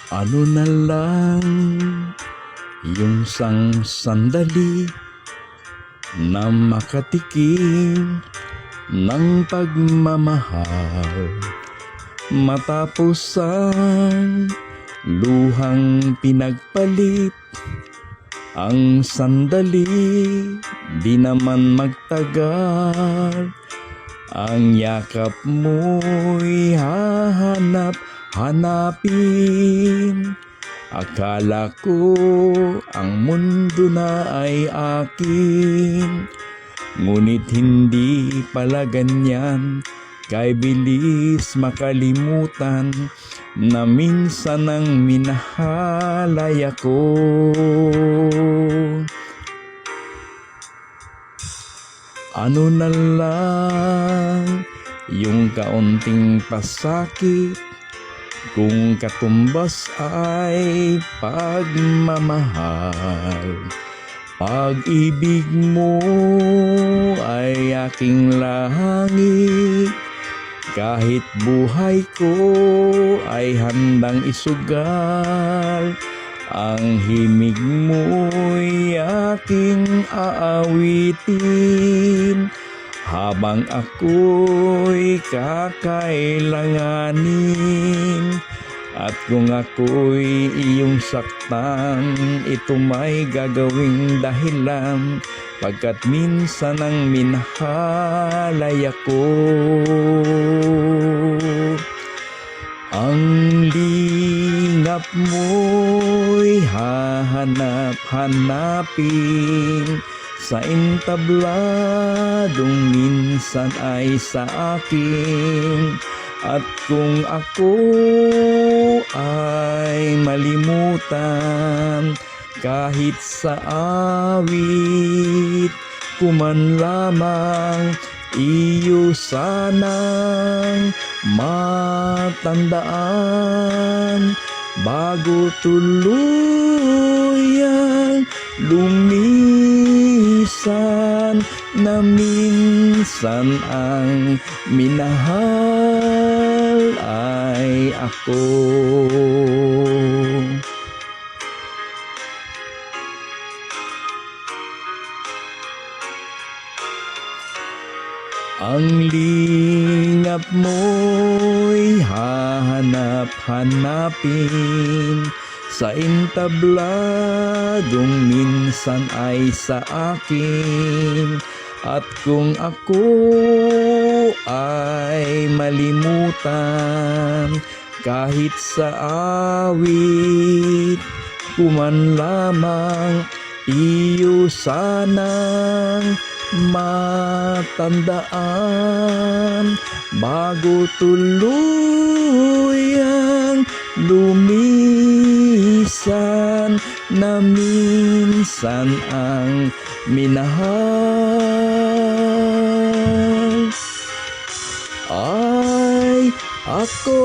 Ano na lang yung sandali na makatikim ng pagmamahal, matapos ang luhang pinagpalit. Ang sandali di naman magtagal, ang yakap mo'y hanapin. Akala ko ang mundo na ay akin, ngunit hindi pala ganyan. Kay bilis makalimutan na minsan ang minahalay ako. Ano na lang yung kaunting pasakit, kung katumbas ay pagmamahal. Pag-ibig mo ay aking langit, kahit buhay ko ay handang isugal. Ang himig mo'y aking aawitin, habang ako'y kakailanganin. At kung ako'y iyong saktan, ito may gagawing dahilan, pagkat minsan ang minahalay ako. Ang lingap mo'y hahanap-hanapin, sa entabladong minsan ay sa akin. At kung ako ay malimutan, kahit sa awit ko man lamang, iyo sanang matandaan, bago tuluyang lumisan, na minsan ang minahal ay ako. Ang lingap mo'y hahanap-hanapin, sa entabladong minsan ay sa akin. At kung ako ay malimutan, kahit sa awit ko man lamang, iyo sanang matandaan, bago tuluyang lumisan, na minsan ang minahal ay ako.